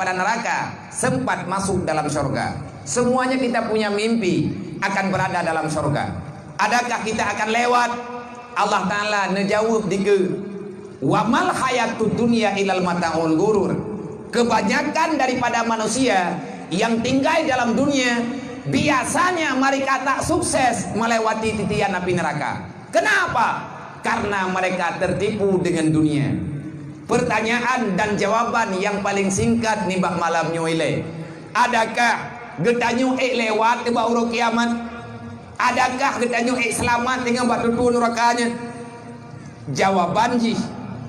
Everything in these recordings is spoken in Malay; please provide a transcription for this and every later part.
pada neraka sempat masuk dalam surga. Semuanya kita punya mimpi akan berada dalam surga. Adakah kita akan lewat? Allah Ta'ala ngejawab di wa mal hayatud dunya ilal mata'ul gurur. Kebanyakan daripada manusia yang tinggal dalam dunia biasanya mereka tak sukses melewati titian api neraka. Kenapa? Karena mereka tertipu dengan dunia. Pertanyaan dan jawaban yang paling singkat nih bak malam nyoile. Adakah getanyu lewat ke bawah kiamat? Adakah getanyu selamat dengan batu nerakanya? Jawaban ji,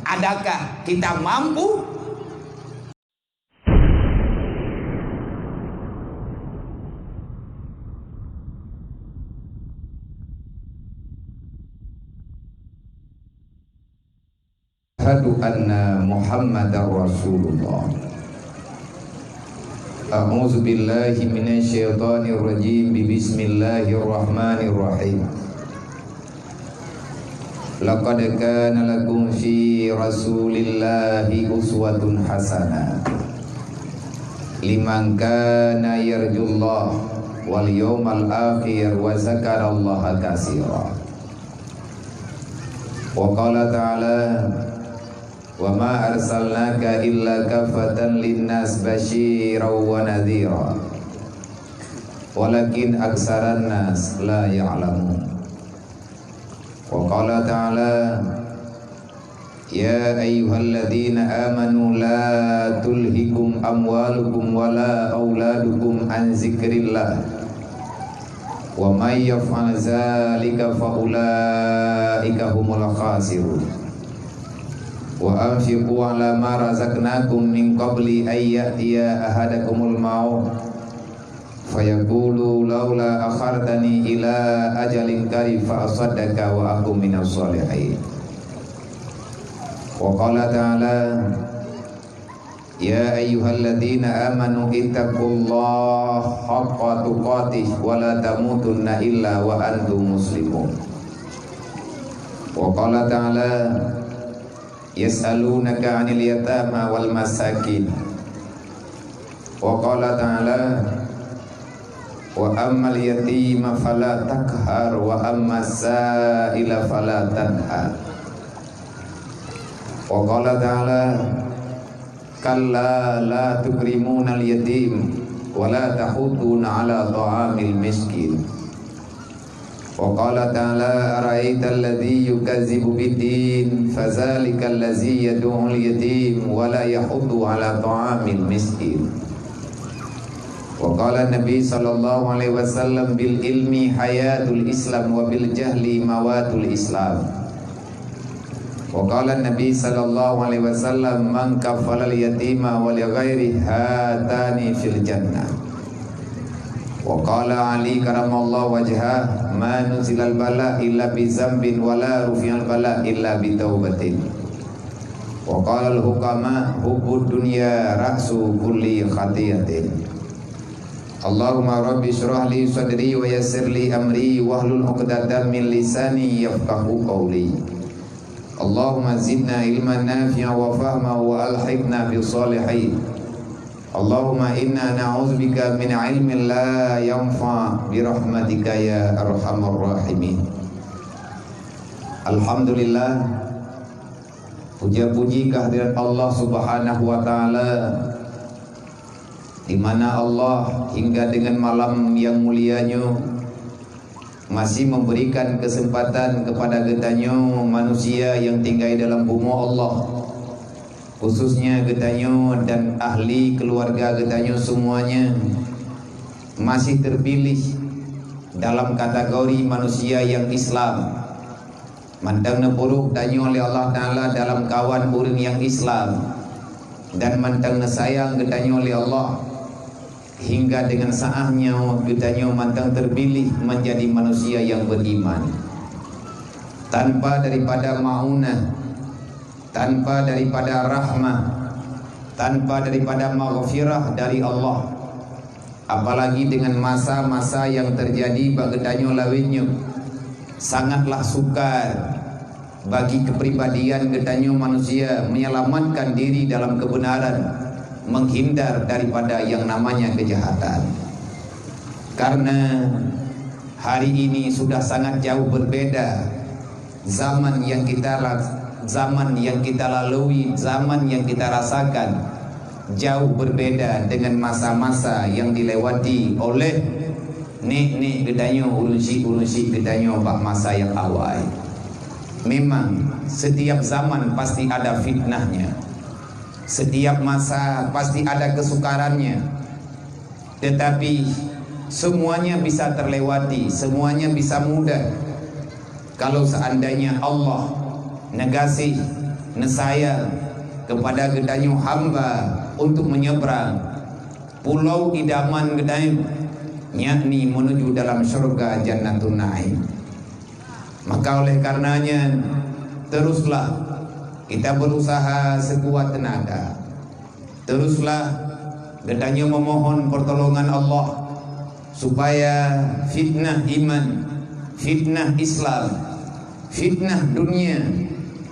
adakah kita mampu? Asyhadu anna Muhammadar Rasulullah. A'udzu billahi minasyaitonir rajim. Bismillahirrahmanirrahim. Laqad kana lakum fi Rasulillahi uswatun hasanah liman kana yarjullah wal yawmal akhir wa zakarallaha katsira. Wa qala ta'ala wa ma arsalnaka illa kafatan linnas basyiran wa nadhira walakin aksaran nas la ya'lamun. Wa qala ta'ala ya ayyuhalladzina amanu la tulhikum amwalukum wala auladukum an zikrillah wa may yaf'al dzalika fa ulaika humul khasirun. Wa anfiqu ala ma razaqnakum min qabli ay ya'tiya ahadakumul maut fayaqulu laula akhartani ila ajalin qarib fa asaddaqa wa akum minas sholihin. Wa qala ta'ala ya ayyuhalladzina amanu ittaqullaha haqqa tuqatih wa la tamutunna illa wa antum muslimun. Wa qala ta'ala yas'alunaka 'anil yatama wal masakin. Wa qala ta'ala wa ammal yatima fala takhar wa ammas sa'ila fala tanhar. Wa qala ta'ala kalla la tukrimuna al yatim wa la tahuduna 'ala ta'amil miskin. Wa qala ta'ala ara'aita alladhi yukazzibu bid-din fadzalika allazi yad'ul yatim wa la yahuddu 'ala ta'amil miskin. Wa qala Nabi sallallahu alaihi wasallam bil ilmi hayatul Islam wa bil jahli mawatul Islam. Wa qala Nabi sallallahu alaihi wasallam man kafala al yatima wa li ghairi hatani fil jannah. Wa qala Ali karamallahu wajhah ma nuzilal bala illa bi zambin wa la rufi'al bala illa bi taubatin. Wa qala al hukama hubbud dunya ra'su kulli khatiyatin. Allahumma rabbi shrah li sadri wa yassir li amri wahlul 'uqdatam min lisani yafqahu qawli. Allahumma zidna ilman nafi'a wa fahma wa alhiqna bis salihin. Allahumma inna na'udzubika min ilmin la yanfa' bi rahmatika ya arhamar rahimin. Alhamdulillah, puja-puji kehadirat Allah Subhanahu wa taala, di mana Allah hingga dengan malam yang mulianya masih memberikan kesempatan kepada getanyo manusia yang tinggal dalam bumi Allah, khususnya getanyo dan ahli keluarga getanyo semuanya masih terpilih dalam kategori manusia yang Islam. Mandang nepuruk danyo oleh Allah Ta'ala dalam kawan urin yang Islam, dan mandang sayang getanyo oleh Allah hingga dengan saahnya getanyo mandang terpilih menjadi manusia yang beriman tanpa daripada maunah, tanpa daripada rahmah, tanpa daripada maghfirah dari Allah. Apalagi dengan masa-masa yang terjadi bagedanyo lawinyo sangatlah sukar bagi kepribadian gedanyo manusia menyelamatkan diri dalam kebenaran, menghindar daripada yang namanya kejahatan. Karena hari ini sudah sangat jauh berbeda zaman yang kita lalui, zaman yang kita rasakan jauh berbeda dengan masa-masa yang dilewati oleh nek gedanyo urusi gedanyo bak masa yang awal. Memang setiap zaman pasti ada fitnahnya, setiap masa pasti ada kesukarannya, tetapi semuanya bisa terlewati, semuanya bisa mudah kalau seandainya Allah negasih nesaya kepada gedanyo hamba untuk menyeberang pulau idaman gedanyo, yakni menuju dalam surga Jannatun Naim. Maka oleh karenanya teruslah kita berusaha sekuat tenaga, teruslah gedanyo memohon pertolongan Allah supaya fitnah iman, fitnah Islam, fitnah dunia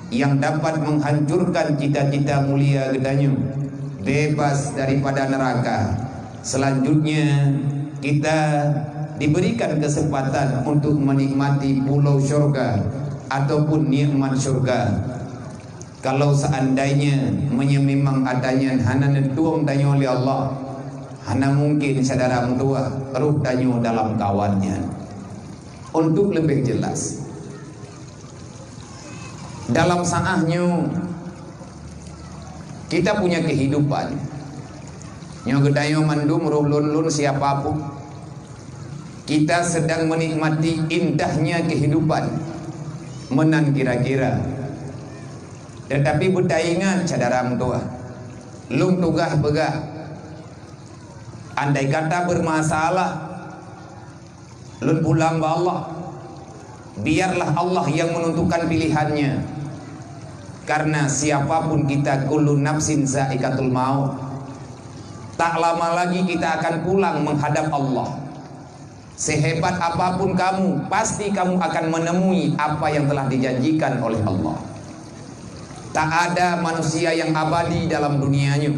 yang dapat menghancurkan cita-cita mulia gedanyo bebas daripada neraka. Selanjutnya kita diberikan kesempatan untuk menikmati pulau surga ataupun nikmat surga. Kalau seandainya memang adanya hana netuang tanyo oleh Allah, hana mungkin saudara tua ruh tanyo dalam kawannya. Untuk lebih jelas, dalam saahnya kita punya kehidupan. Nyo gedayo mandum ruh lun siapapun, kita sedang menikmati indahnya kehidupan menan kira-kira. Tetapi ingat saudara tua, lung tugah begah, andai kata bermasalah, lun pulang ba Allah, biarlah Allah yang menentukan pilihannya. Karena siapapun kita, kullu nafsin zaikatul maut, tak lama lagi kita akan pulang menghadap Allah. Sehebat apapun kamu, pasti kamu akan menemui apa yang telah dijanjikan oleh Allah. Tak ada manusia yang abadi dalam dunianya,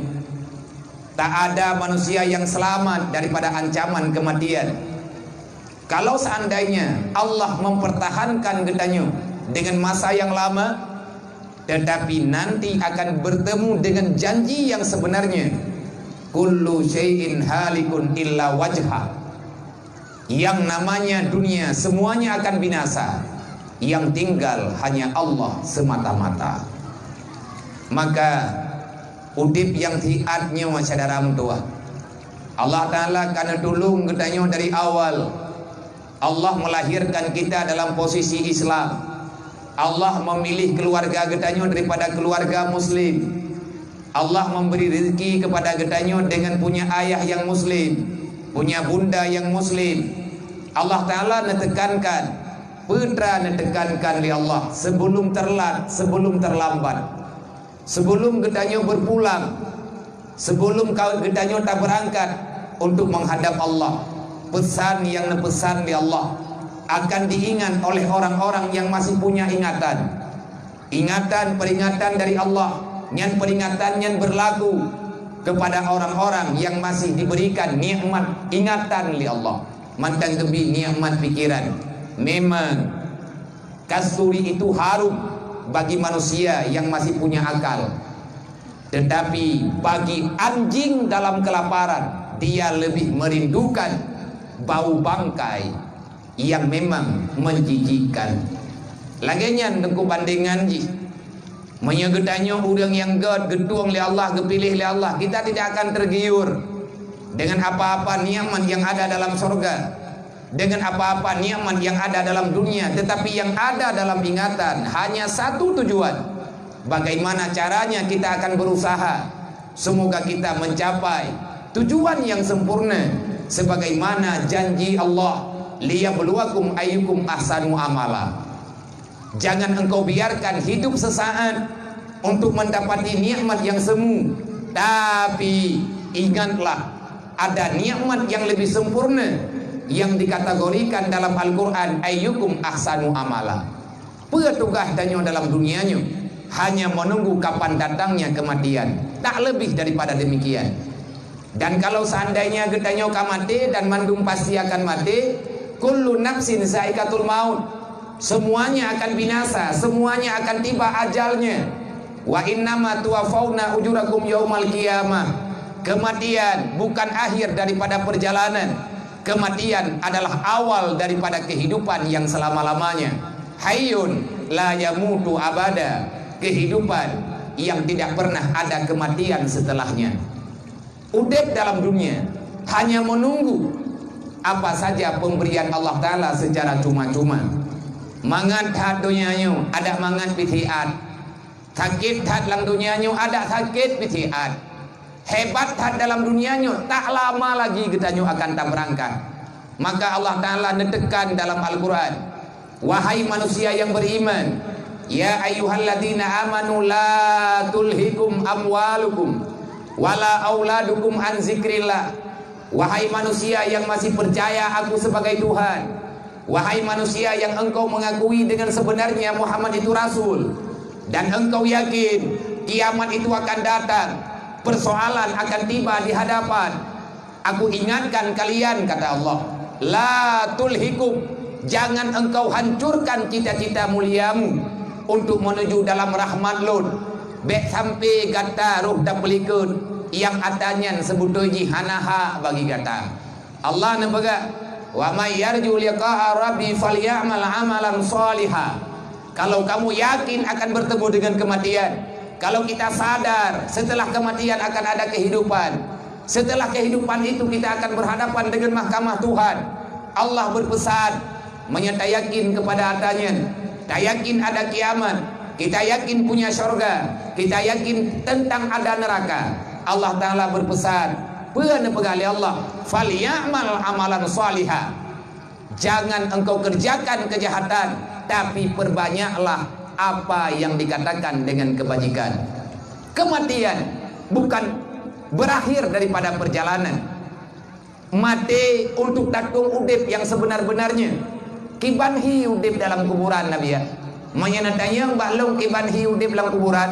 tak ada manusia yang selamat daripada ancaman kematian. Kalau seandainya Allah mempertahankan gedanyo dengan masa yang lama, tetapi nanti akan bertemu dengan janji yang sebenarnya, kullu syai'in halikun illa wajha, yang namanya dunia semuanya akan binasa, yang tinggal hanya Allah semata-mata. Maka udip yang hiatnya saudara tua, Allah Ta'ala karena tulung gedanyo dari awal. Allah melahirkan kita dalam posisi Islam. Allah memilih keluarga gedanyo daripada keluarga muslim. Allah memberi rezeki kepada gedanyo dengan punya ayah yang muslim, punya bunda yang muslim. Allah Ta'ala netekankan, putra netekankan li Allah sebelum terlambat, sebelum terlambat, sebelum gedanyo berpulang, sebelum gedanyo tak berangkat untuk menghadap Allah. Pesan yang nepesan di Allah akan diingat oleh orang-orang yang masih punya ingatan. Ingatan, peringatan dari Allah, yang peringatan yang berlaku kepada orang-orang yang masih diberikan nikmat ingatan li Allah. Mantan kebi nikmat pikiran. Memang kasturi itu harum bagi manusia yang masih punya akal. Tetapi bagi anjing dalam kelaparan, dia lebih merindukan bau bangkai yang memang menjijikkan. Laginya nengku bandingan ji, menyegedanyo udang yang getuang li Allah, gepilih li Allah, kita tidak akan tergiur dengan apa-apa nikmat yang ada dalam surga, dengan apa-apa nikmat yang ada dalam dunia. Tetapi yang ada dalam ingatan hanya satu tujuan, bagaimana caranya kita akan berusaha semoga kita mencapai tujuan yang sempurna sebagaimana janji Allah, liyabluwakum ayyukum ahsanu amala. Jangan engkau biarkan hidup sesaat untuk mendapati nikmat yang semu, tapi ingatlah ada nikmat yang lebih sempurna yang dikategorikan dalam Al-Quran, ayyukum ahsanu amala. Petugas danyo dalam dunianya hanya menunggu kapan datangnya kematian. tak lebih daripada demikian. Dan kalau seandainya getanyo ka mati dan mandung pasti akan mati, kullu nafsin zaikatul maut, semuanya akan binasa, semuanya akan tiba ajalnya. Wa innama tuwaffawna ujurakum yaumal qiyamah. Kematian bukan akhir daripada perjalanan. Kematian adalah awal daripada kehidupan yang selama-lamanya. Hayyun la yamutu abada, kehidupan yang tidak pernah ada kematian setelahnya. Udep dalam dunia hanya menunggu apa saja pemberian Allah Ta'ala secara cuma-cuma. Mangat hat dunianyo ada mangat pitiat, sakit hat dalam dunianyo ada sakit pitiat, hebat hat dalam dunianyo tak lama lagi getanyo akan tak berangkat. Maka Allah Ta'ala netekan dalam Al-Quran, wahai manusia yang beriman, ya ayyuhalladzina amanu la tulhikum amwalukum wala auladukum an zikrillah. Wahai manusia yang masih percaya aku sebagai Tuhan, wahai manusia yang engkau mengakui dengan sebenarnya Muhammad itu Rasul, dan engkau yakin kiamat itu akan datang, persoalan akan tiba di hadapan, aku ingatkan kalian, kata Allah, la tulhikum, jangan engkau hancurkan cita-cita muliamu untuk menuju dalam rahmat Lord. Bek sampai gata ruh dan pelikut yang atanya sebutoji hanaha bagi gata. Allah nampak, wa may yarju liqa'a rabbi falyamal amalan salihah. Kalau kamu yakin akan bertemu dengan kematian, kalau kita sadar setelah kematian akan ada kehidupan, setelah kehidupan itu kita akan berhadapan dengan mahkamah Tuhan. Allah berpesan, menyata yakin kepada adanya, kita yakin ada kiamat, kita yakin punya syurga, kita yakin tentang ada neraka. Allah Ta'ala berpesan, benar pegali Allah, falyamal amalan salihah, jangan engkau kerjakan kejahatan, tapi perbanyaklah apa yang dikatakan dengan kebajikan. Kematian bukan berakhir daripada perjalanan. Mati untuk takung udip yang sebenar-benarnya. Kiban hi udip dalam kuburan Nabi ya. Menyenatanya bahlong kiban hi udip dalam kuburan.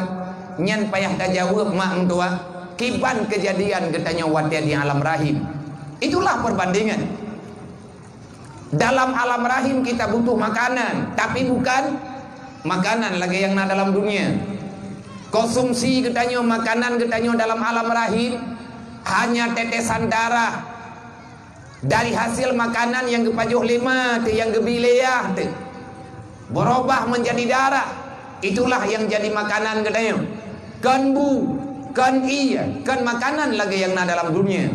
Nyan payah dah jawab mak tua. Kiban kejadian getanya watian di alam rahim. Itulah perbandingan. Dalam alam rahim kita butuh makanan, tapi bukan makanan lagi yang ada dalam dunia. Konsumsi getanya makanan getanya dalam alam rahim hanya tetesan darah dari hasil makanan yang kepajuh lima tu, yang gebileyah tu, berubah menjadi darah. Itulah yang jadi makanan katanya. Kan bu, kan iya, kan makanan lagi yang ada dalam dunia.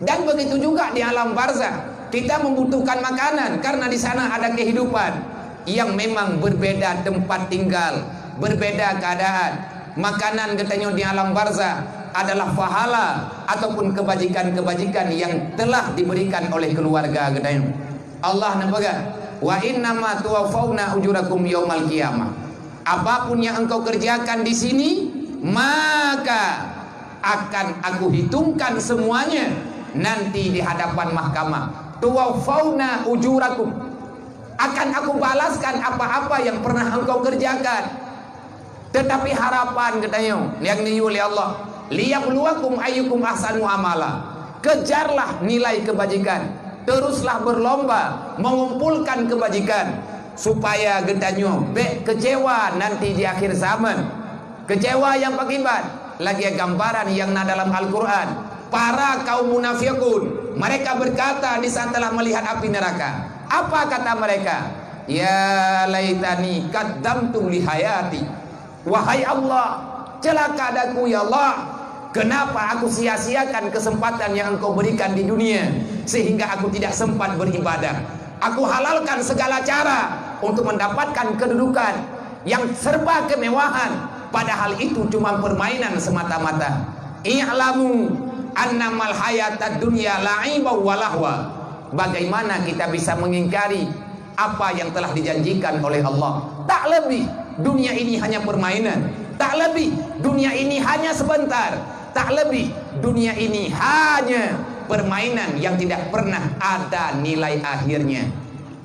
Dan begitu juga di alam barzah, kita membutuhkan makanan karena di sana ada kehidupan yang memang berbeda tempat tinggal, berbeda keadaan. Makanan katanya di alam barzah adalah pahala ataupun kebajikan-kebajikan yang telah diberikan oleh keluarga katanya. Allah nampak, wa innama tuwaffawna ujurakum yaumal qiyamah. Apapun yang engkau kerjakan di sini, maka akan aku hitungkan semuanya nanti di hadapan mahkamah. Tuwaffawna ujurakum, akan aku balaskan apa-apa yang pernah engkau kerjakan. Tetapi harapan katanya yang niyu oleh Allah, liyabluwakum ayyukum ahsanu amala. Kejarlah nilai kebajikan, teruslah berlomba mengumpulkan kebajikan supaya getanyo be kecewa nanti di akhir zaman. Kecewa yang akibat lagi gambaran yang ada dalam Al-Quran. Para kaum munafiqun, mereka berkata di saat telah melihat api neraka, apa kata mereka? Ya laitani qaddamtu li hayati. Wahai Allah, celaka adaku ya Allah, kenapa aku sia-siakan kesempatan yang engkau berikan di dunia sehingga aku tidak sempat beribadah. Aku halalkan segala cara untuk mendapatkan kedudukan yang serba kemewahan, padahal itu cuma permainan semata-mata. I'lamu annamal hayatad dunya la'iba wa lahwa. Bagaimana kita bisa mengingkari apa yang telah dijanjikan oleh Allah? Tak lebih dunia ini hanya permainan, tak lebih dunia ini hanya sebentar, tak lebih dunia ini hanya permainan yang tidak pernah ada nilai akhirnya.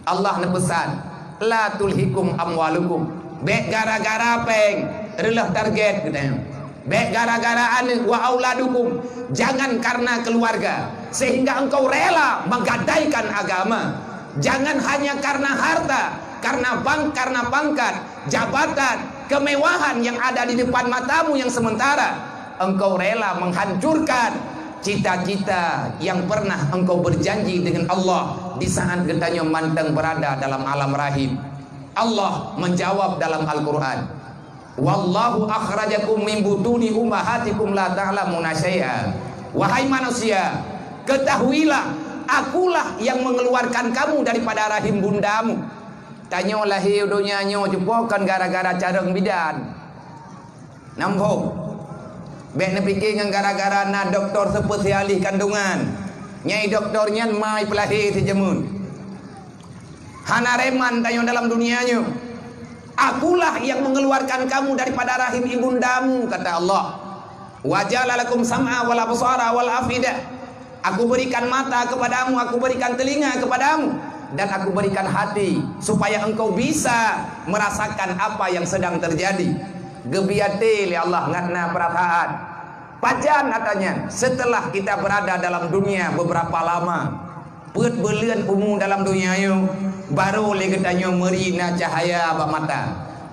Allah nepesan, la tulhikum amwalukum, bek gara-gara peng relah target katanya. Baik gara-gara wa auladukum, jangan karena keluarga sehingga engkau rela menggadaikan agama. Jangan hanya karena harta, karena pangkat, jabatan, kemewahan yang ada di depan matamu yang sementara, engkau rela menghancurkan cita-cita yang pernah engkau berjanji dengan Allah di saat getanya manteng berada dalam alam rahim. Allah menjawab dalam Al-Quran, wallahu akhrajakum min butuni ummahatikum la ta'lamuna syai'a. Wahai manusia, ketahuilah, akulah yang mengeluarkan kamu daripada rahim bundamu. Tanya lahir dunia nyo jepokan gara-gara careng bidan. Nampak? Bek ne fikir ngan gara-gara na doktor spesialis kandungan. Nyai doktornya mai pelahir sejemun. Hana reman tanya dalam dunianya. Akulah yang mengeluarkan kamu daripada rahim ibundamu, kata Allah. Wajalalakum sam'a wal absara wal afidah. Aku berikan mata kepadamu, aku berikan telinga kepadamu, dan aku berikan hati supaya engkau bisa merasakan apa yang sedang terjadi. Gebiate li Allah ngatna perasaan. Pajan katanya, setelah kita berada dalam dunia beberapa lama, pet belian umum dalam dunia yo, baru le katanya merina cahaya abak mata.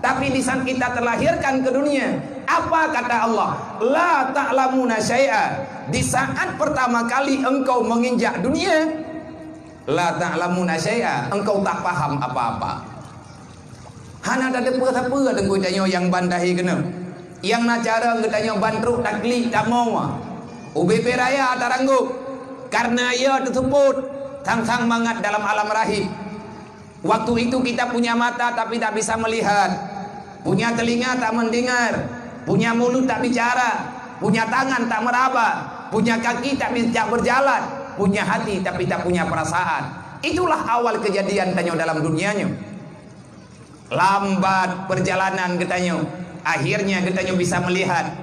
Tapi di saat kita terlahirkan ke dunia, apa kata Allah? La ta'lamuna syai'a. Di saat pertama kali engkau menginjak dunia, la ta'lamuna syai'a, engkau tak paham apa-apa. Hana ada apa-apa dengan tanya yang bandahi kena. Yang nak cara katanya bantruk taklik tak mau. UBP raya taranggup. Karena ia tersebut sang-sang mangat dalam alam rahim. Waktu itu kita punya mata tapi tak bisa melihat, punya telinga tak mendengar, punya mulut tak bicara, punya tangan tak meraba, punya kaki tak bisa berjalan, punya hati tapi tak punya perasaan. Itulah awal kejadian tanya dalam dunianya. Lambat perjalanan katanya, akhirnya katanya bisa melihat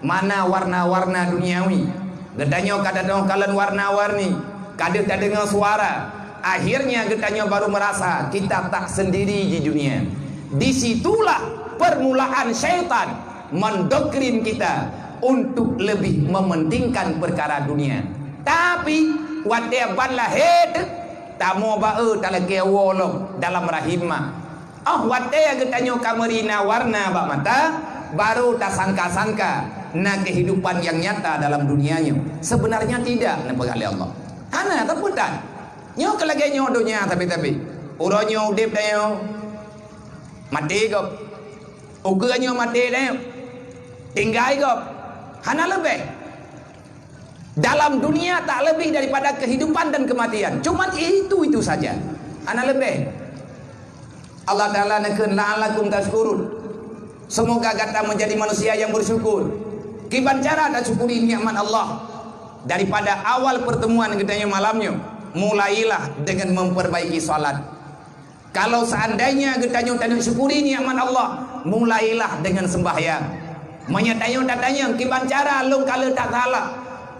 mana warna-warna duniawi. Katanya kadang kalian warna-warni, kadang tak dengar suara. Akhirnya katanya baru merasa kita tak sendiri di dunia. Disitulah permulaan syaitan mendoktrin kita untuk lebih mementingkan perkara dunia. Tapi wadah banlah head tamu bau talake wolong dalam rahimah. Wadah katanya kamerina warna bak mata, baru tak sangka-sangka na kehidupan yang nyata dalam dunianya. Sebenarnya tidak nampak oleh Allah. Ana taputan. Nyo kelagi nyo dunia tapi uronyo udip dayo mati kok. Ugeanyo mati dayo. Tinggal kok. Hana lebih. Dalam dunia tak lebih daripada kehidupan dan kematian. Cuman itu saja. Hana lebih. Allah Ta'ala nekeun la'alakum tashkurun. Semoga kita menjadi manusia yang bersyukur. Kiban cara dan syukuri nikmat Allah. Daripada awal pertemuan katanya malamnya, mulailah dengan memperbaiki salat. Kalau seandainya katanya tak syukuri nikmat Allah, mulailah dengan sembahyang. Menyatanya kiban cara long kala tak salah,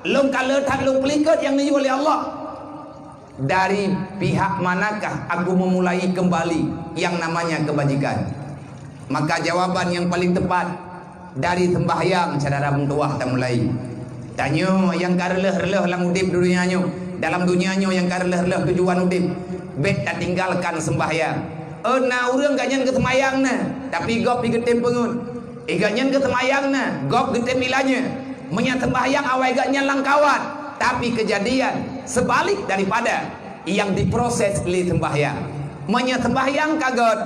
long kala tak long pelikat yang dijual oleh Allah. Dari pihak manakah aku memulai kembali yang namanya kebajikan? Maka jawaban yang paling tepat dari sembahyang saudara mentuah tak mulai. Tanya yang kareleh-releh lang udip dunianya, dalam dunianya yang kareleh-releh tujuan udip. Bet tak tinggalkan sembahyang. Na urang gak nyen ke semayang na, tapi gop pi getem pengun. Gak nyen ke semayang na, gop getem ilanya. Menyat sembahyang awai gak nyen lang kawan. Tapi kejadian sebalik daripada yang diproses li sembahyang. Menyat sembahyang kagot,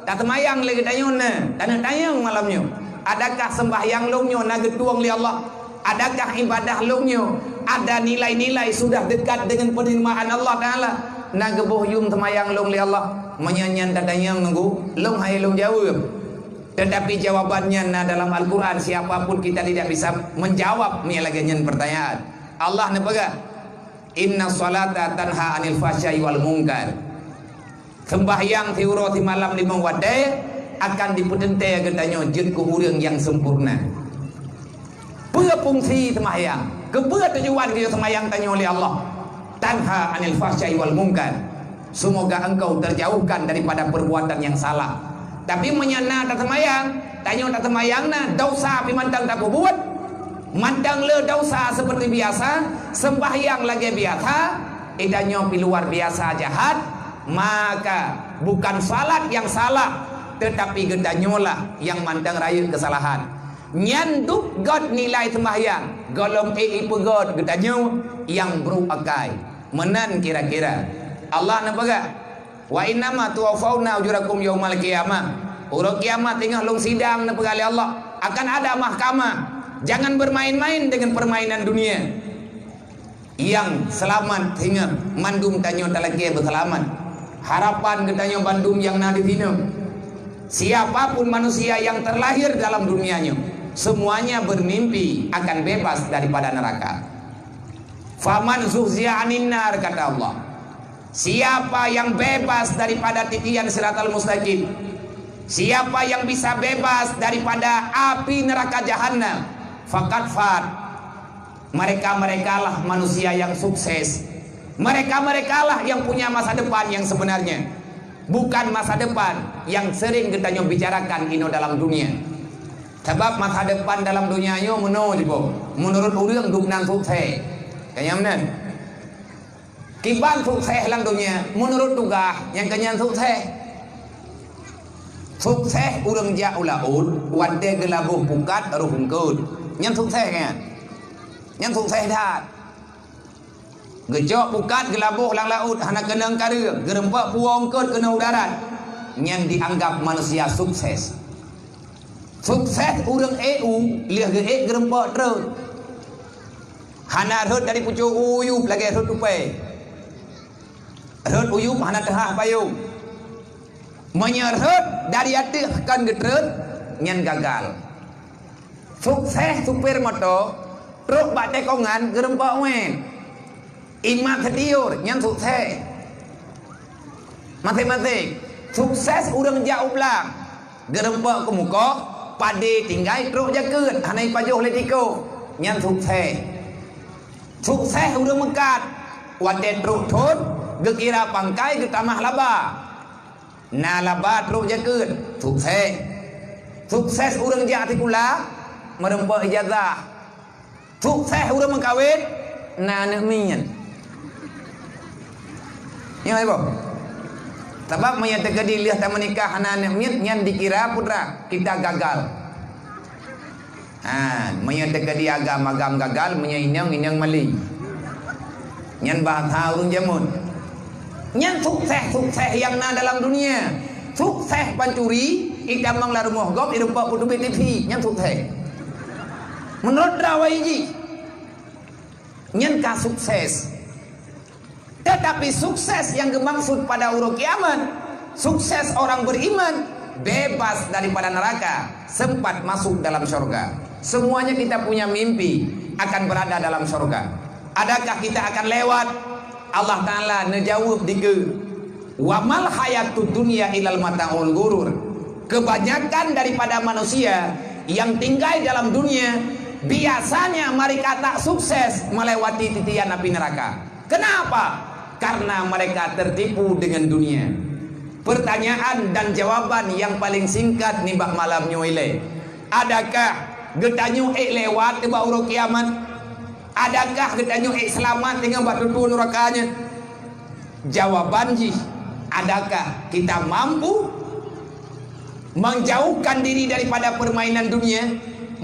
tak semayang lagi tanyona, tanyang malamnya. Adakah sembahyang longnya na getuang li Allah? Adakah ibadah longnya ada nilai-nilai sudah dekat dengan penerimaan Allah Ta'ala? Na geboh yung semayang long li Allah. Menyanyian tanyang nunggu long hai long jawab. Tetapi jawabannya na dalam Al-Quran siapapun kita tidak bisa menjawab ni lagi nyen pertanyaan. Allah nepaga inna salata tanha anil fahsya'i wal munkar. Sembahyang tiuro ti malam lima wadai akan dipedente katanya jeut ku urang yang sempurna. Pua fungsi sembahyang, kepua tujuan dia sembahyang tanya oleh Allah. Tanha anil fahsya'i wal munkar. Semoga engkau terjauhkan daripada perbuatan yang salah. Tapi menyana tak sembahyang, tanya tak sembahyang na dosa pimantang tak buat. mandang le dosa seperti biasa, sembahyang lagi biasa, idanyo pi luar biasa jahat, maka bukan salat yang salah, tetapi gedanyo lah yang mandang raya kesalahan. Nyanduk god nilai sembahyang, golong pegod gedanyo yang beruakai. Menan kira-kira Allah nak baga wa innama tuwafauna ujurakum yaumal qiyamah. Urang kiamat tengah long sidang nak pegali Allah, akan ada mahkamah. Jangan bermain-main dengan permainan dunia. Yang selamat hingga mandum tanyo talaki berselamat. Harapan gedanyo bandum yang nadi dino. Siapapun manusia yang terlahir dalam dunianya, semuanya bermimpi akan bebas daripada neraka. Faman zuhziya 'anil nar, kata Allah. Siapa yang bebas daripada titian siratal mustaqim, siapa yang bisa bebas daripada api neraka jahanam, faqad fat. Mereka-mereka lah manusia yang sukses. Mereka-mereka lah yang punya masa depan yang sebenarnya, bukan masa depan yang sering kita bicarakan ino dalam dunia. Sebab masa depan dalam dunia yo menurut urang duknan sukses. Kayaknya benar. Kiban sukses dalam dunia menurut tugas yang kenyan sukses. Sukses urang ja ulaun wande gelabuh pukat aruh hungkeun. Nyan sukses kan? Nyan sukses dah. Gejok pukat gelabuh lang laut hana kenang kareu, gerempak puong keun kena udarat. Nyan dianggap manusia sukses. Sukses urang EU liah ge gerempak terus. Hana rut dari pucuk uyup lagi rut tupai. Rut uyup hana tehah payung. Menyerut dari hati kan getrut nyan gagal. Sukses supir motor truk bak tekongan gerempak wen. Imat setiur nyan sukses. Masing-masing sukses urang jauh belang gerempak ke muka pade tinggai truk jakeut hanai pajuh letiko nyan sukses. Sukses urang mekat wate truk thut gekira pangkai ke tamah laba. Na laba truk jakeut sukses. Sukses urang ja artikula merempak ijazah. Sukses urang mengkawin na anak minyan. Ya ibu. Sebab menyatakan dilihat tak menikah anak minyan yang dikira putra kita gagal. Menyatakan dia agam gagal menyinyang mali. Nyan bahasa urang jamun. Nyan sukses yang na dalam dunia. Sukses pancuri ikan manglar rumah gop irumpak putu BTV nyan sukses. Menurut Rawaiji nyan ka sukses. Tetapi sukses yang dimaksud pada urang kiamat, sukses orang beriman bebas daripada neraka, sempat masuk dalam surga. Semuanya kita punya mimpi akan berada dalam surga. Adakah kita akan lewat? Allah Ta'ala ngejawab dike wa mal hayatud dunya ilal mata'ul gurur. Kebanyakan daripada manusia yang tinggal dalam dunia biasanya mereka tak sukses melewati titian api neraka. Kenapa? Karena mereka tertipu dengan dunia. Pertanyaan dan jawaban yang paling singkat nih bak malam nyoile. Adakah getanyu lewat ke urang kiamat? Adakah getanyu selamat dengan batu nerakanya? Jawaban ji, adakah kita mampu menjauhkan diri daripada permainan dunia?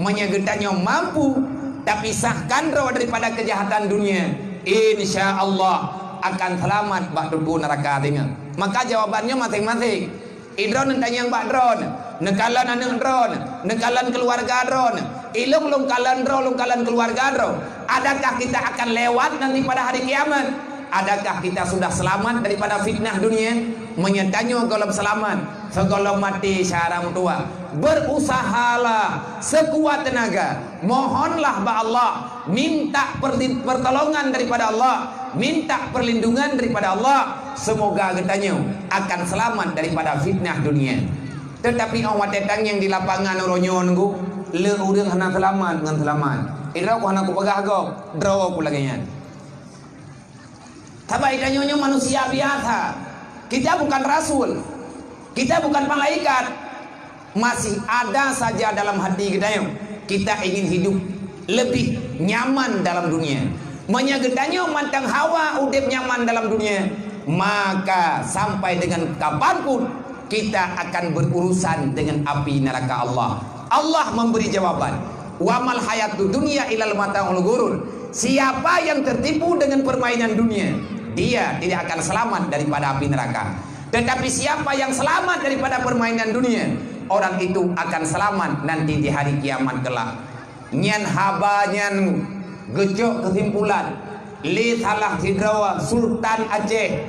Menyegetannya mampu, tapi sahkan roh daripada kejahatan dunia. Insya Allah akan selamat bak tubuh neraka dengan. Maka jawabannya masing-masing. Idron tanya yang bak drone, nekalan anak drone, nekalan keluarga drone, ilung lungkalan drone, lungkalan keluarga drone. Adakah kita akan lewat nanti pada hari kiamat? Adakah kita sudah selamat daripada fitnah dunia? Menyatanya golong selamat, segolong mati syarang tua. Berusahalah sekuat tenaga, mohonlah ba Allah, minta pertolongan daripada Allah, minta perlindungan daripada Allah. Semoga getanya akan selamat daripada fitnah dunia. Tetapi awak datang yang di lapangan ronyon ku le urang hana selamat dengan selamat. Ira ku hana ku pegah go, draw ku lagi nya. Tapi ikannya manusia biasa. Kita bukan rasul, kita bukan malaikat. Masih ada saja dalam hati kita ingin hidup lebih nyaman dalam dunia. Menyagedannya mantang hawa udip nyaman dalam dunia, maka sampai dengan kapanpun kita akan berurusan dengan api neraka Allah. Allah memberi jawaban, wamal hayatu dunia ilal mata'ul ghurur. Siapa yang tertipu dengan permainan dunia, dia tidak akan selamat daripada api neraka. Tetapi siapa yang selamat daripada permainan dunia, orang itu akan selamat nanti di hari kiamat kelak. Nyan haba nyan gejok kesimpulan li salah hidrawa Sultan Aceh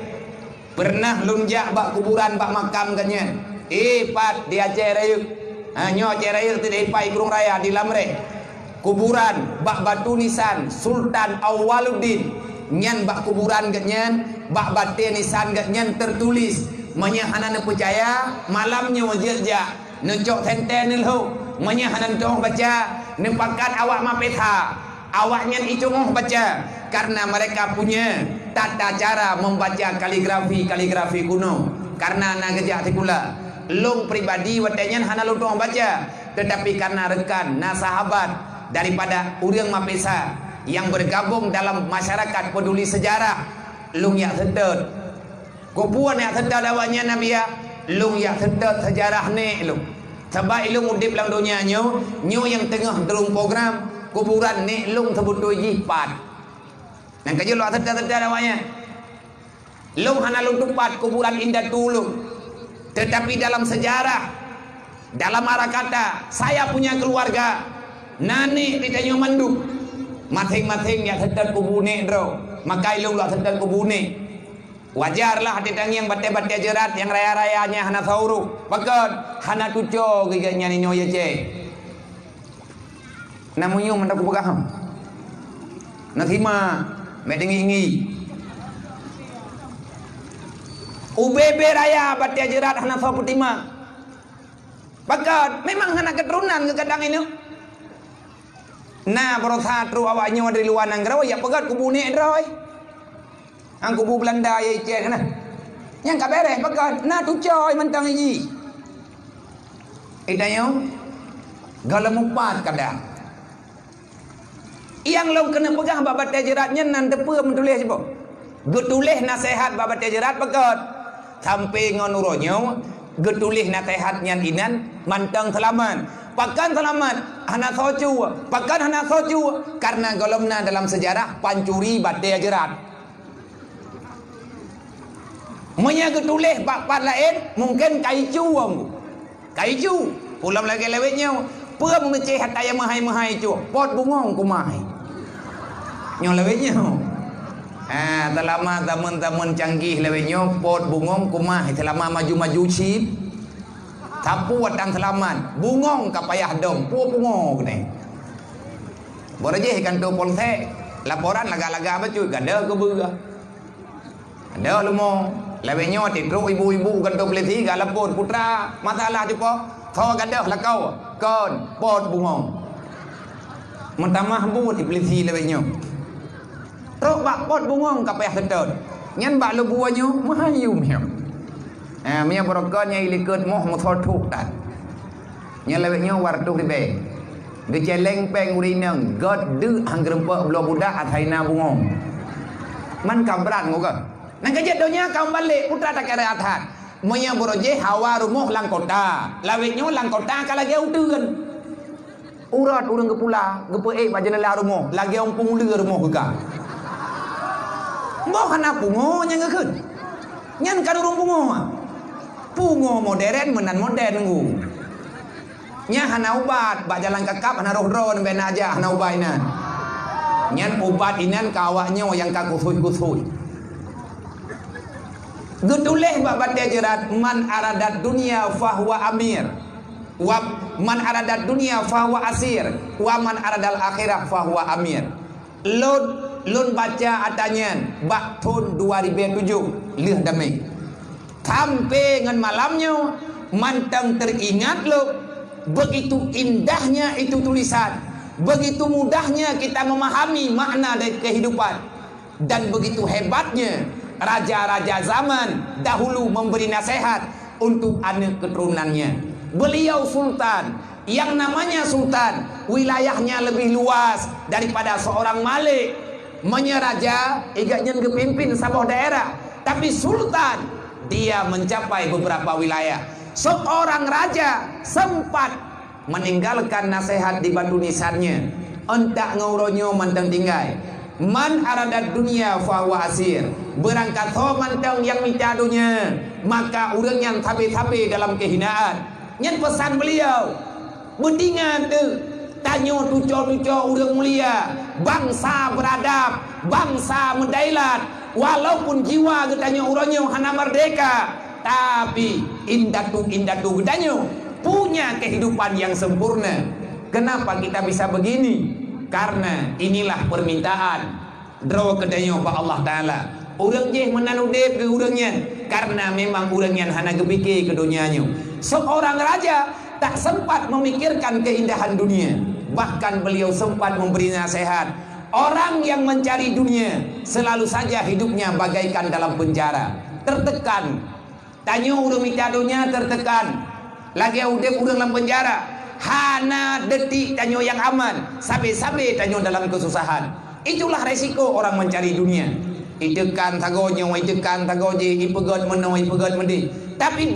pernah lunjak bak kuburan bak makam kannya pat di Aceh raya nyo Aceh raya tu di pai Kurung Raya di Lamre kuburan bak batu nisan Sultan Awaluddin nyan bak kuburan kanyen bak bate nisan kanyen tertulis menyahanan percaya malamnya wajirja necok tenten nilho menyahanan tong baca nempakat awak mapetha awaknya icungoh baca karena mereka punya tata cara membaca kaligrafi kuno. Karena nagejak tikula long pribadi watanya hana lutong baca, tetapi karena rekan sahabat daripada urang mapesa yang bergabung dalam masyarakat peduli sejarah long yak sedet kopuan yak sedet awaknya nabi ya long yak sedet sejarah ni long sebab long udip lang dunia nyo yang tengah derung program kuburan ni lung sebut jipat. Nang kaje lu ada awaknya. Lung hana lung tempat kuburan indah dulu. Tetapi dalam sejarah, dalam arah kata, saya punya keluarga. Nani ditanya manduk. Masing-masing yang sedang kubune bro. Maka lung lu sedang kubune. Wajarlah ditanya yang bate-bate jerat yang raya-rayanya hana sauru. Bakat hana tuco giganya ni nyoye ce. Namanya mendaku pegaham nathima medengi UBB raya batia jerat hana fa putima bakat memang hana keturunan ke kadang ini nah berosa tru awaknya dari luar nanggraw ya pegat kubune droy ang kubu Belanda ya icen nah yang kabere pegat nah tu coy mentangiji idayo galamupat kadang yang lo kena pegang babat jeratnya nan tepe menulis apa? Getulis nasihat babat jerat pegat sampai ngonuronyo getulis nasihatnya inan mantang selamat. Pakan selamat hana socu, pakan hana socu karena golomna dalam sejarah pancuri babat jerat. Munya getulis bapak lain mungkin kaicu wong. Kaicu pulang lagi lewetnya. Pua mengeceh hatta yang mahai-mahai cu. Pot bungong kumai. Nyo lewetnya. Selama teman-teman canggih lewetnya pot bungong kumai. Selama maju-maju chip. Sapu watang selamat. Bungong kapayah dong. Pua bungong ni. Borajeh kan tu polsek. Laporan laga-laga apa cuy. Gada ke berah. Ada lumo. Lewetnya titruk ibu-ibu kan tu polisi. Galapun putra. Masalah cukup. Kau gadah lah kau kon pot bungong mentamah but iblisi lebihnya truk bak pot bungong kapayah sedot nyan bak lebuannya mahayum hem mia borokonnya ilikut moh motor thuk tan nyan lebihnya wartu ribe geceleng peng urinang god du anggrempe blo budak athaina bungong man kabrat ngoga nang kajet donya kaum balik putra tak kira athat Moya boroje hawa rumuh lang kota. Lawitnya lang kota kalagi uteun. Urat urang kepula, gepeek bajenela rumuh, lagi ang punguleur rumuh ka. Mbok hana pungo nya ngeukeun. Nyan kadurung pungo. Pungo modern menan modern ngu. Nya hana ubat, bak jalan kakap hana roh-roh ben aja hana ubaina. Nyan ubat inan kawaknya yang kakusui-kusui. Getuleh babat jerat man aradat dunia fahuwa amir wa man aradat dunia fahuwa asir wa man aradal akhirah fahuwa amir. Lun baca atanyan bak tahun 2007 lih damai sampai ngan malamnya mantang teringat lo begitu indahnya itu tulisan, begitu mudahnya kita memahami makna dari kehidupan, dan begitu hebatnya raja-raja zaman dahulu memberi nasihat untuk anak keturunannya. Beliau sultan Yang namanya sultan, wilayahnya lebih luas daripada seorang malik. Raja, igaknya kepimpin sebuah daerah. Tapi sultan, dia mencapai beberapa wilayah. Seorang raja sempat meninggalkan nasihat di batu nisannya. Entak ngauronyo manteng tinggai. Man aradat dunia fahuwa asir. Berangkat ho manteng yang minta dunia, maka orang yang tabe-tabe dalam kehinaan. Yang pesan beliau, bendingan tu tanyo tuco-tuco orang mulia, bangsa beradab, bangsa mendailat, walaupun jiwa getanya orangnya hana merdeka, tapi indatu getanya punya kehidupan yang sempurna. Kenapa kita bisa begini? Karena inilah permintaan draw kedanya Pak Allah Ta'ala. Orang je menanudep ke orangnya, karena memang orangnya hana kepikir ke dunianya. Seorang raja tak sempat memikirkan keindahan dunia. Bahkan beliau sempat memberi nasihat, orang yang mencari dunia selalu saja hidupnya bagaikan dalam penjara, tertekan. Tanya urang minta dunia tertekan, lagi udah dalam penjara, hana detik tanya yang aman, sabe-sabe tanya dalam kesusahan. Itulah resiko orang mencari dunia. Itekan tagonya, itekan tagoje, ipegat menau, ipegat medi. Tapi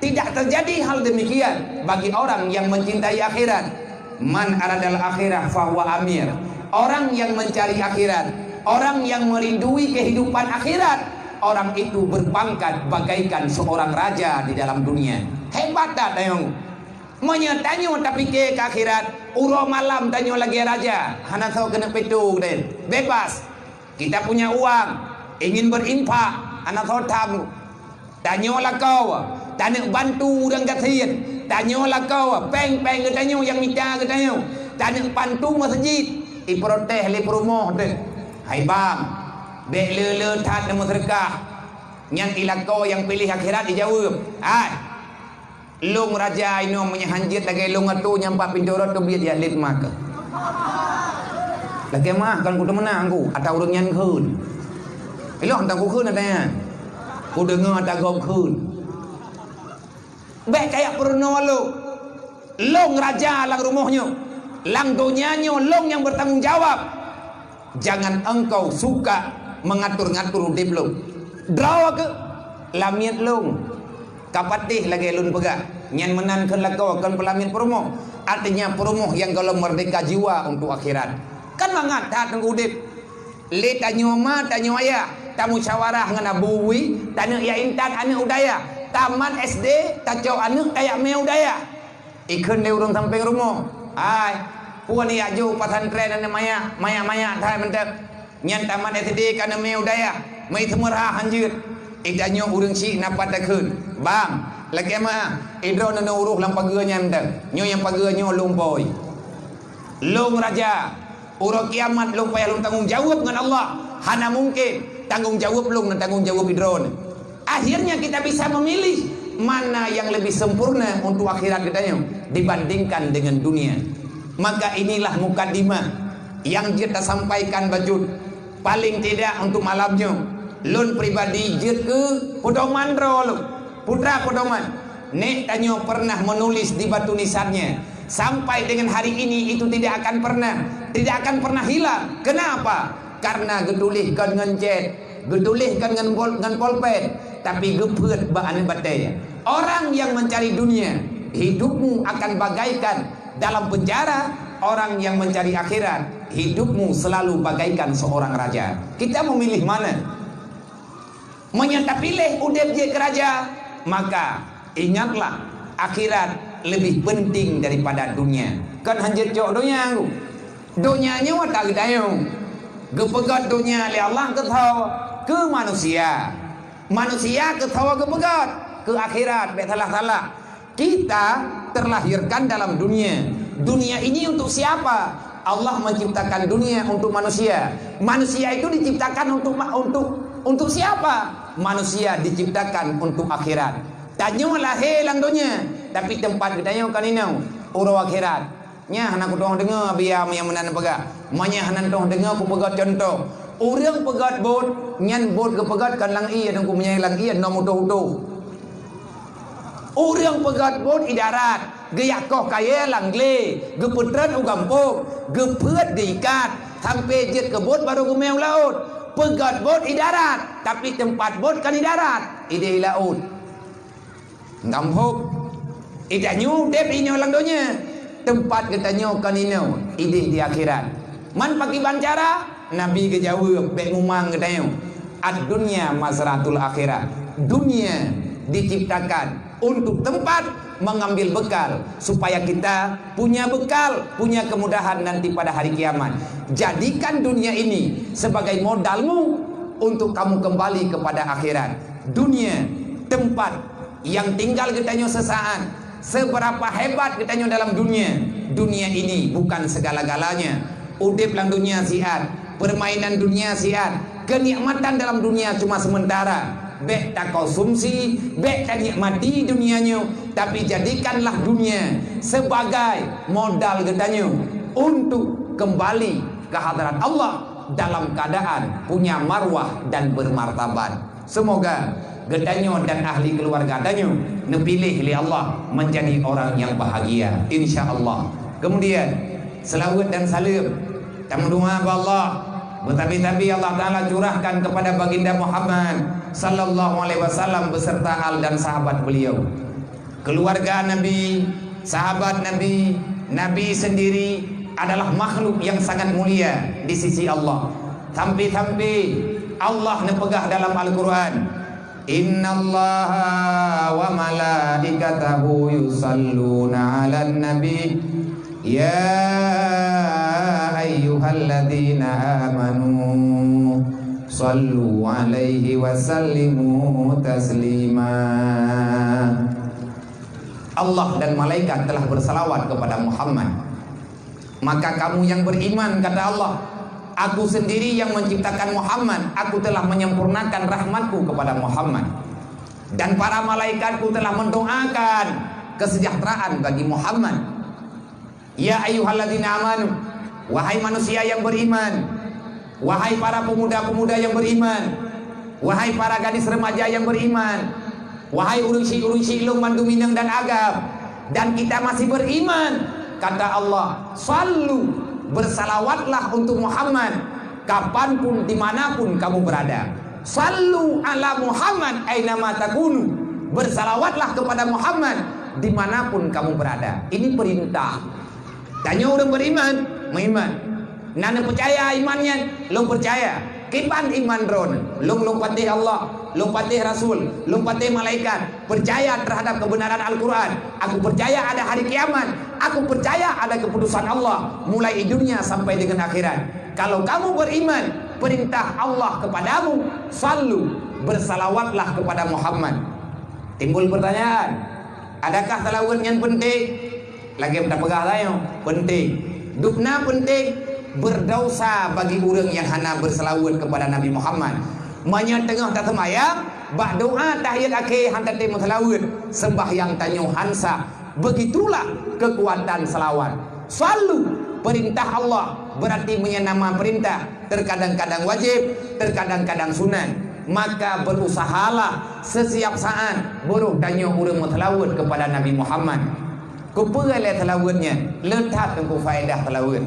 tidak terjadi hal demikian bagi orang yang mencintai akhirat. Man aradal akhirah fahuwa amir. Orang yang mencari akhirat, orang yang merindui kehidupan akhirat, orang itu berpangkat bagaikan seorang raja di dalam dunia. Hebat tak tayong? Menyetanyo tapi ke akhirat, uro malam tanyo lagi raja. Hana tahu kena petu den. Bebas. Kita punya uang, ingin berinfak, anak tahu tamu. Tanyolah kau, tanya bantu orang kasihan. Tanyolah kau, peng ketanya yang minta ketanya. Tanya bantu masjid, iprotes le promoh deh. Hai bang, dek le tat nama sedekah. Nyan ilah kau yang pilih akhirat dijawab. Hai, long raja ino menyahanjit lagi long atu nyampak pinjorot tu biar dia lit maka. Lagi mah kan ku menang ku, atau orang nyan khun. Elok entah ku khun ada. Ku dengar ada gom khun. Baik kayak pernah long raja lang rumahnya, lang dunianya, long yang bertanggung jawab. Jangan engkau suka mengatur-ngatur hidup lo. Draw ke lamiat long. Kapatih lagi lun pegak. Nyan menan kan lakau kan pelamiat promo. Artinya promo yang kalau merdeka jiwa untuk akhirat. Kan mangat tak udip. Le tanyo ma tanyo ayah, tamu musyawarah ngana buwi, tanya ya intan ane udaya. Taman SD tacau ane kayak me udaya. Ikun de urang samping rumah. Ai, puan ya jo pesantren ane maya thai mentek. Nyan taman SD kana me udaya. Mai temerah hanjut. Idanyo urang si napat takun. Bang, lagi mah idro nana uruh lam pageu mentek. Nyo yang pageu nyo lumpoy. Long raja urang kiamat long payah long tanggung jawab dengan Allah. Hana mungkin tanggung jawab long dan tanggung jawab hidron. Akhirnya kita bisa memilih mana yang lebih sempurna untuk akhirat kita dibandingkan dengan dunia. Maka inilah mukadimah yang kita sampaikan bajut. Paling tidak untuk malamnya lun pribadi jit ke pedoman rolo. Putra pedoman nek tanyo pernah menulis di batu nisannya. Sampai dengan hari ini itu tidak akan pernah hilang. Kenapa? Karena getulihkan ngencet, getulihkan ngan polpet, tapi gepet baan batai. Orang yang mencari dunia, hidupmu akan bagaikan dalam penjara. Orang yang mencari akhirat, hidupmu selalu bagaikan seorang raja. Kita memilih mana? Menyata pilih udep je raja, maka ingatlah akhirat lebih penting daripada dunia. Kan hanjat jok dunia aku. Dunianya wa tak dayo. Gepegat dunia li Allah ke tahu ke manusia. Manusia ke tahu gepegat ke akhirat betalah-talah. Kita terlahirkan dalam dunia. Dunia ini untuk siapa? Allah menciptakan dunia untuk manusia. Manusia itu diciptakan untuk siapa? Manusia diciptakan untuk akhirat. Tanyalah helang dunia, tapi tempat kita kan ini uro akhirat. Nya anak doang dengar biar yang menan pegak. Manya hanan doang dengar ku pegat contoh. Urang pegat bot, nyan bot ke pegat kan lang iya dan ku menyai lang iya nom utuh. Urang pegat bot idarat, geyakoh kaya langle, geputran ugampung, geput diikat, sampai jet ke bot baru gemeu laut. Pegat bot di darat, tapi tempat bot kan di darat, ide laut. Gampuk, ida nyu dep inyo lang donya. Tempat kita nyo kan inyo, ide di akhirat. Man pagi bancara, Nabi kejawab, bek ngumang katanya. Ad-dunya masratul akhirat. Dunia diciptakan untuk tempat mengambil bekal supaya kita punya bekal, punya kemudahan nanti pada hari kiamat. Jadikan dunia ini sebagai modalmu untuk kamu kembali kepada akhirat. Dunia tempat yang tinggal kita nyo sesaat. Seberapa hebat kita nyo dalam dunia. Dunia ini bukan segala-galanya. Udip lang dunia siat, permainan dunia siat, kenikmatan dalam dunia cuma sementara. Bek tak konsumsi, bek tak nikmati dunianya, tapi jadikanlah dunia sebagai modal getanya untuk kembali ke hadirat Allah dalam keadaan punya marwah dan bermartabat. Semoga getanyo dan ahli keluarga getanyo nepilih oleh Allah menjadi orang yang bahagia, insya-Allah. Kemudian selawat dan salam kami doa kepada Allah, bertabi-tabi Allah Ta'ala curahkan kepada baginda Muhammad sallallahu alaihi wasallam beserta al dan sahabat beliau, keluarga Nabi, sahabat Nabi. Nabi sendiri adalah makhluk yang sangat mulia di sisi Allah. Sampai-sampai Allah nepegah dalam Al-Quran, innallaha wa malaikatahu yusalluna 'alan nabi ya ayyuhalladzina amanu sallu alaihi wa sallimu taslima. Allah dan malaikat telah bersalawat kepada Muhammad. Maka kamu yang beriman, kata Allah, aku sendiri yang menciptakan Muhammad, aku telah menyempurnakan rahmatku kepada Muhammad. Dan para malaikatku telah mendoakan kesejahteraan bagi Muhammad. Ya ayyuhalladzina amanu, wahai manusia yang beriman, wahai para pemuda-pemuda yang beriman, wahai para gadis remaja yang beriman, wahai urung-urung ilung mandu minang dan agam, dan kita masih beriman, kata Allah, sallu, bersalawatlah untuk Muhammad kapanpun dimanapun kamu berada. Sallu ala Muhammad ainama takunu, bersalawatlah kepada Muhammad dimanapun kamu berada. Ini perintah. Tanya orang beriman, mengiman. Nana percaya imannya, long percaya. Kipan iman ron, long patih Allah, long patih Rasul, long patih malaikat. Percaya terhadap kebenaran Al-Quran. Aku percaya ada hari kiamat. Aku percaya ada keputusan Allah mulai di dunia sampai dengan akhirat. Kalau kamu beriman, perintah Allah kepadamu, sallu, bersalawatlah kepada Muhammad. Timbul pertanyaan, adakah salawat yang penting? Lagi tak pegah tayo, penting. Dukna penting, berdosa bagi orang yang hana berselawat kepada Nabi Muhammad. Manya tengah tak semayang, bak doa tahiyat akhir hantar temu selawat, sembahyang tanyo hansa. Begitulah kekuatan selawat. Selalu perintah Allah berarti nama perintah, terkadang-kadang wajib, terkadang-kadang sunat. Maka berusahalah setiap saat buruh tanyo urang selawat kepada Nabi Muhammad. Kuperai selawatnya, letak ke faedah selawat.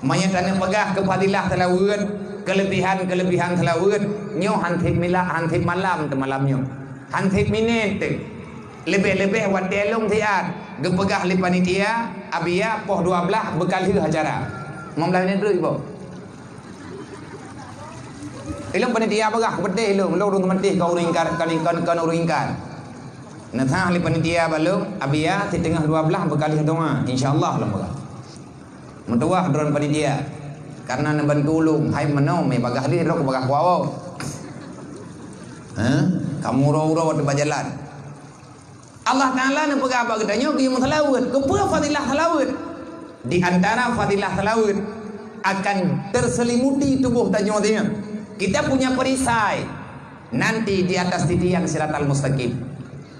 Manya tanah pegah kefadilah selawat, kelebihan-kelebihan selawat. Nyo hantip milah, hantip malam tu malamnya. Hantip minit tu. Lebih-lebih wadelong tiat. Gepegah li panitia, abia poh 12 bekal hi acara. Mamlah ni dulu ibu. Ilung panitia pegah betih ilung, lo urung mentih kau uringkan kan uringkan. Natah li panitia balung abia di tengah 12 bekal hi doa. Insyaallah lah pegah. Mentuah drone panitia. Karena nembantu ulung, hai menau me bagah li ro bagah kuawo. Kamu ro-ro di bajalan. Allah Ta'ala nak pegang apa katanya dia selawat. Kepada fadilah selawat. Di antara fadilah selawat akan terselimuti tubuh tanya dia. Kita punya perisai nanti di atas titian siratal mustaqim.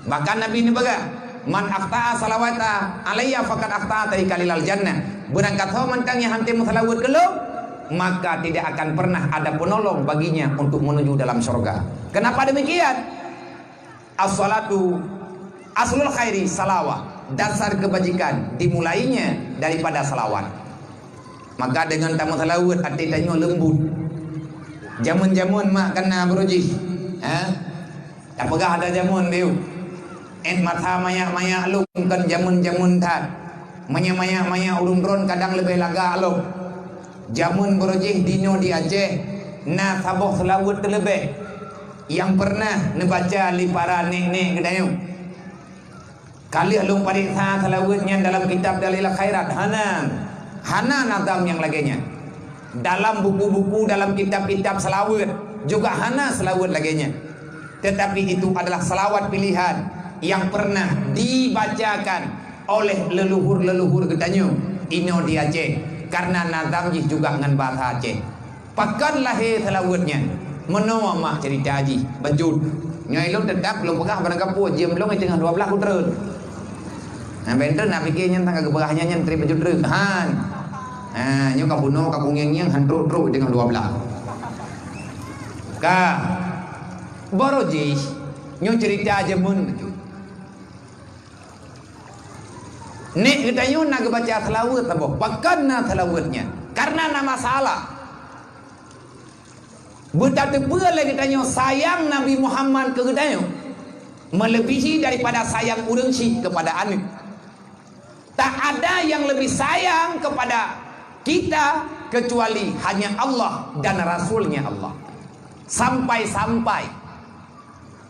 Bahkan Nabi ini baga, man akhta'a salawata alayya faqad akhta'a kalilal jannah. Berangkat mantang yang hanti selawat keluk, maka tidak akan pernah ada penolong baginya untuk menuju dalam surga. Kenapa demikian? As-salatu aslul khairi salawah. dasar kebajikan dimulainya daripada salawat. Maka dengan tamu salawat hati tanya lembut. Jamun-jamun mak kena beruji. Tak pegah ada jamun dia. Mata maya-maya lung kan jamun-jamun tad. Maya-maya ulun ron kadang lebih laga alok. Jamun beruji dino di Aceh. Na saboh salawat terlebih. Yang pernah membaca li para nek-nek kedayu. Kali alung pariksa salawatnya dalam kitab Dalilah Khairat hana nazam yang laginya. Dalam buku-buku, dalam kitab-kitab salawat juga hana salawat laginya. Tetapi itu adalah salawat pilihan yang pernah dibacakan oleh leluhur-leluhur kedayu ino di Aceh. Karena nazam juga dengan bahasa Aceh. Pakan lahir salawatnya. Menua mak cerita haji bajut. Nyai lu tetap belum pegah barang kapur jam belum tengah 12 ku terus. Nah benter nak fikirnya tentang keberahnya nyentri bajut terus. Han. Nyo ka buno ka kungeng han truk dengan 12. Ka boroji nyo cerita aja mun bajut. Nek kita nyo nak baca selawat apa? Pakan na selawatnya. Karena nama salah. Betapa pula kita nyo sayang Nabi Muhammad ke kita nyo melebihi daripada sayang urang si kepada anak. Tak ada yang lebih sayang kepada kita kecuali hanya Allah dan Rasulnya Allah. Sampai-sampai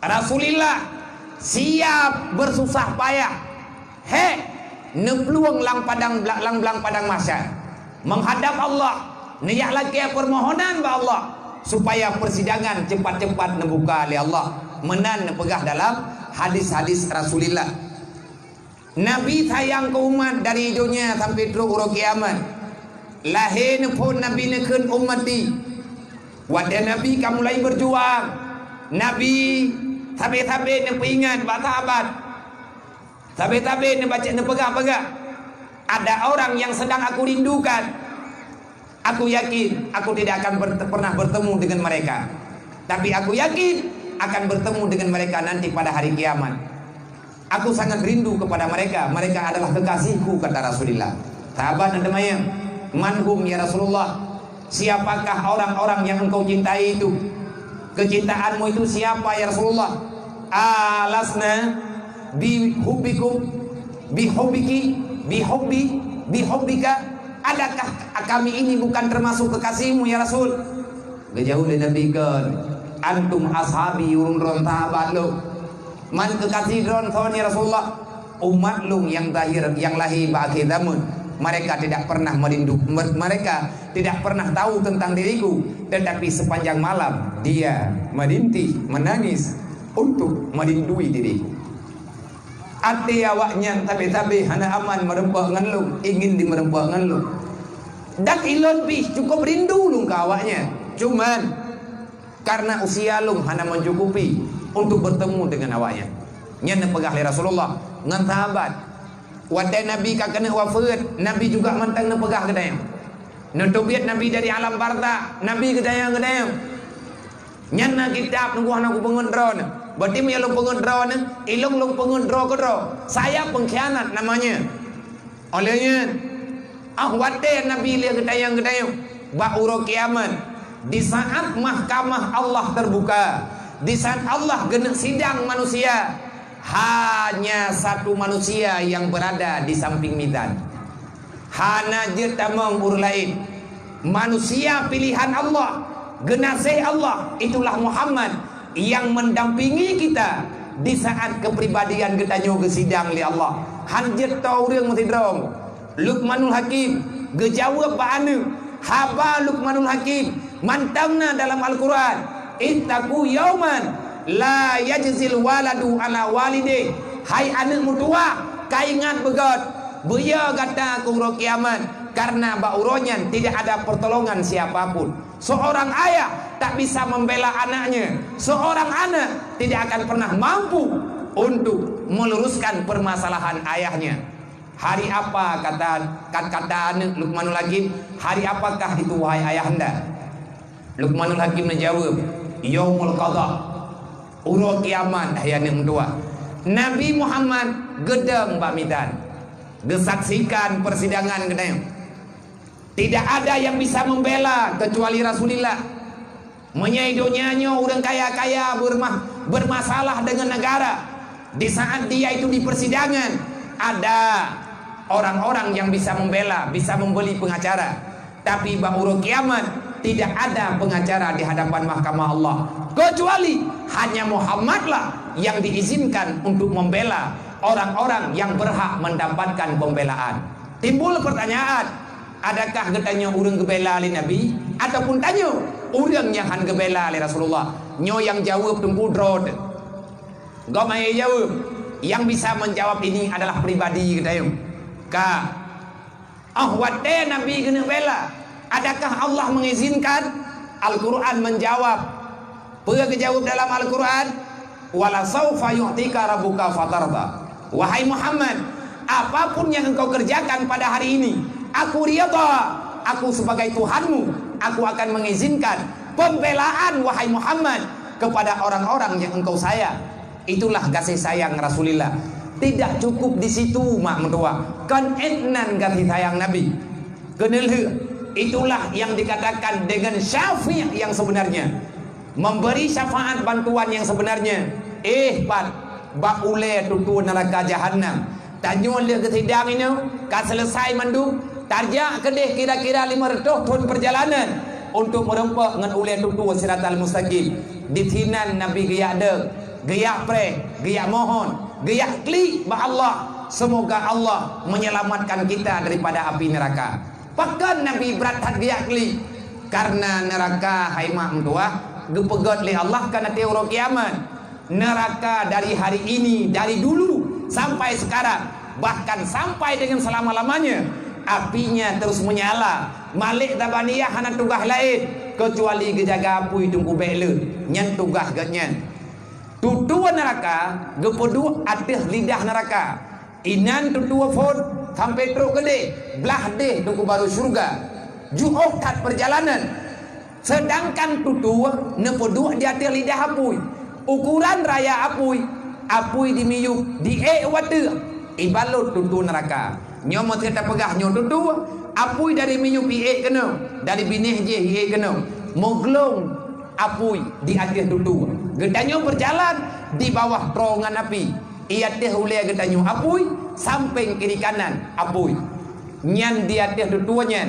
Rasulullah siap bersusah payah. Nepluang lang padang masa menghadap Allah. Niat lagi permohonan ba Allah supaya persidangan cepat-cepat dibuka oleh Allah. Menan pegah dalam hadis-hadis Rasulullah. Nabi sayang ke umat dari dunia sampai terus urut kiamat. Lahir pun Nabi nekun ummati. Wadah Nabi kamu mulai berjuang. Nabi sampai-sampai nak ingat sahabat. Sampai-sampai nak baca nak pegah-pegah. Ada orang yang sedang aku rindukan. Aku yakin aku tidak akan pernah bertemu dengan mereka. Tapi aku yakin akan bertemu dengan mereka nanti pada hari kiamat. Aku sangat rindu kepada mereka. Mereka adalah kekasihku, kata Rasulullah. Sahabat dan teman, manhum ya Rasulullah. Siapakah orang-orang yang engkau cintai itu? Kecintaanmu itu siapa ya Rasulullah? Alasna bihubbikum bihubbiki bihubbika. Adakah kami ini bukan termasuk kekasihmu ya Rasul? Gejauh dari Nabi kan. Antum ashabi urun sahabat lu. Man kekasih dron ya Rasulullah. Umat lu yang lahir ba'akhir zaman. Mereka tidak pernah merindu. Mereka tidak pernah tahu tentang diriku. Tetapi sepanjang malam dia merintih, menangis untuk merindui diriku. Ati awaknya tabi-tabi hana aman merempah ngan lu, ingin dimerempah ngan lu. Dan ilon bih cukup rindu lu ke awaknya. Cuman karena usia lu hana mencukupi untuk bertemu dengan awaknya. Nya pegah li Rasulullah ngan sahabat. Wadai Nabi kakana wafat, Nabi juga mantang pegah kedayang. Nutubiat Nabi dari alam barza, Nabi kedayang. Nya kitab nunggu hana ku pengendron. Berarti yang pengendro ni, ilong long pengendro kedro. Saya pengkhianat namanya. Olehnya, wate Nabi lihat gedayang. Ba'uro kiamat. Di saat mahkamah Allah terbuka, di saat Allah genek sidang manusia, hanya satu manusia yang berada di samping mizan. Hana je tamang ur lain. Manusia pilihan Allah, genasih Allah, itulah Muhammad yang mendampingi kita di saat kepribadian kita nyoga sidang li Allah. Hanjet tau reung mesti drong. Luqmanul Hakim gejawab baanu. Haba Luqmanul Hakim mantangna dalam Al-Qur'an. Ittaqu yauman la yajzil waladu ala walidih. Hai anak mutua, kaingat begot. Buya kata kuro kiamat. Karena bauronya tidak ada pertolongan siapapun. Seorang ayah tak bisa membela anaknya. Seorang anak tidak akan pernah mampu untuk meluruskan permasalahan ayahnya. Hari apa kata anak Luqmanul Hakim? Hari apakah itu wahai ayahanda? Luqmanul Hakim menjawab, Yaumul Qadha. Urut kiamat ayat yang kedua. Nabi Muhammad gedeng Mbak Mitan. Gesaksikan persidangan gedeng. Tidak ada yang bisa membela kecuali Rasulullah. Menyaidonya orang kaya-kaya bermasalah dengan negara. Di saat dia itu di persidangan, ada orang-orang yang bisa membela, bisa membeli pengacara. Tapi ba'ura kiamat tidak ada pengacara di hadapan mahkamah Allah, kecuali hanya Muhammadlah yang diizinkan untuk membela orang-orang yang berhak mendapatkan pembelaan. Timbul pertanyaan, adakah katanya orang gebela oleh Nabi ataupun tanya orang yang han gebela oleh Rasulullah? Nyo yang jawab tunggu drod. Gomai jawab. Yang bisa menjawab ini adalah pribadi katanya. Wate Nabi kena bela. Adakah Allah mengizinkan? Al-Quran menjawab. Jawab dalam Al-Quran, wala saufa yu'tika rabbuka fatarda. Wahai Muhammad, apapun yang engkau kerjakan pada hari ini, aku ridha, aku sebagai Tuhanmu, aku akan mengizinkan pembelaan wahai Muhammad kepada orang-orang yang engkau sayang. Itulah kasih sayang Rasulullah. Tidak cukup di situ mak mentua, kan etnan kasih sayang Nabi. Kenal, itulah yang dikatakan dengan syafi' yang sebenarnya, memberi syafaat bantuan yang sebenarnya. Baule tutu neraka jahanam. Tanyo le ke sidang ini, ka selesai mandu, tarja kedeh kira-kira 500 tahun perjalanan untuk merempak dengan ule tutu siratal mustaqim. Di thinan Nabi geyak de, geyak pre, geyak mohon, geyak kli ba Allah. Semoga Allah menyelamatkan kita daripada api neraka. Pakan Nabi berat hat geyak kli karena neraka hai mak mentua gepegot li Allah kana teori kiamat. Neraka dari hari ini, dari dulu sampai sekarang, bahkan sampai dengan selama-lamanya, apinya terus menyala. Malik tabaniyah hana tugas lain kecuali gejaga apui tunggu bele nyen tugas gatnya. Tutua neraka gepedu atas lidah neraka. Inan tutua fon sampai teruk gede belah deh tunggu baru surga. Ju'oh tat perjalanan. Sedangkan tutua nepedu di atas lidah apui. Ukuran raya apui di miyuk di wate ibalut tutu neraka. Nyo mo kita pegah nyo tutu apui dari miyuk pi kena, dari binih je hi kena. Moglong apui di atas tutu. Gedanyo berjalan di bawah terowongan api. Ia teh ule gedanyo apui samping kiri kanan apui. Nyan di atas tutunya.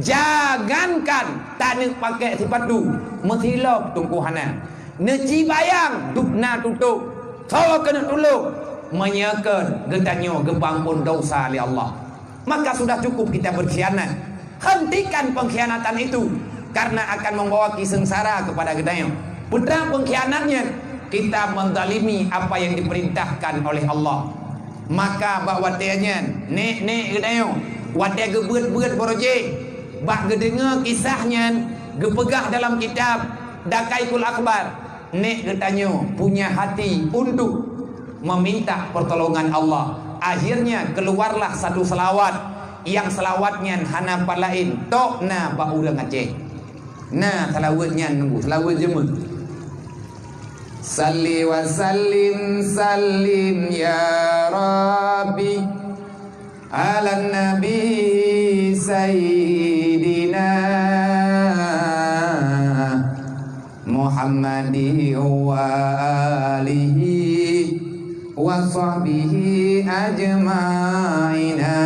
Jangankan tak pakai sipatu methilop tungkuhanan. Neci bayang dukna tutup kalau kena tolong menyakan getanyo gebampun dosa oleh Allah. Maka sudah cukup kita berkhianat. Hentikan pengkhianatan itu karena akan membawa sengsara kepada getanyo. Putra pengkhianatnya kita menzalimi apa yang diperintahkan oleh Allah. Maka bak watenya nek getanyo wate gebet-bet boroje bak gedengar kisahnya gepegah dalam kitab Dakaikul Akbar. Nek getanyo punya hati untuk meminta pertolongan Allah. Akhirnya keluarlah satu selawat yang selawatnya hana lain tok na ba urang Aceh. Nah selawatnya nunggu selawat jemut. Salli wa sallim sallim ya Rabbi ala nabi sayyidina Muhammadi wa alihi wa sahbihi ajma'ina.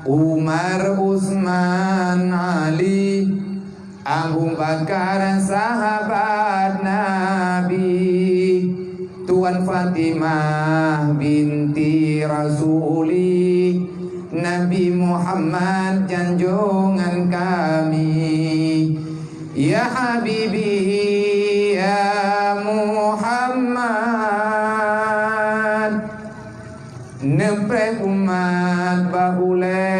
Umar, Utsman, Ali, Abu Bakar sahabat Nabi, Tuan Fatimah binti Rasuli, Nabi Muhammad junjungan kami. Ya Habibi ya Muhammad, nepre umat bahule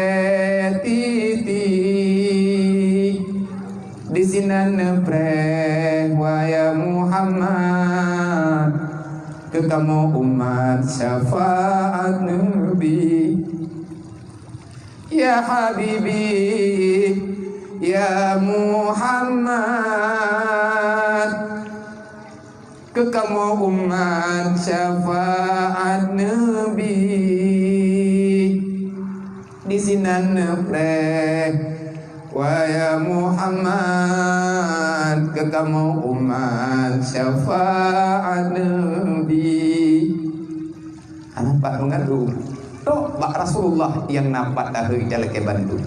titi di sini nepre waya Muhammad ke kamu umat syafaat Nabi. Ya Habibi ya Muhammad, ke kamu umat syafaat Nabi di sinan nepreh waya Muhammad ke kamu umat syafaat Nabi. Nampak mengadu tok bak Rasulullah yang nampak tahu jalan ke Bandung.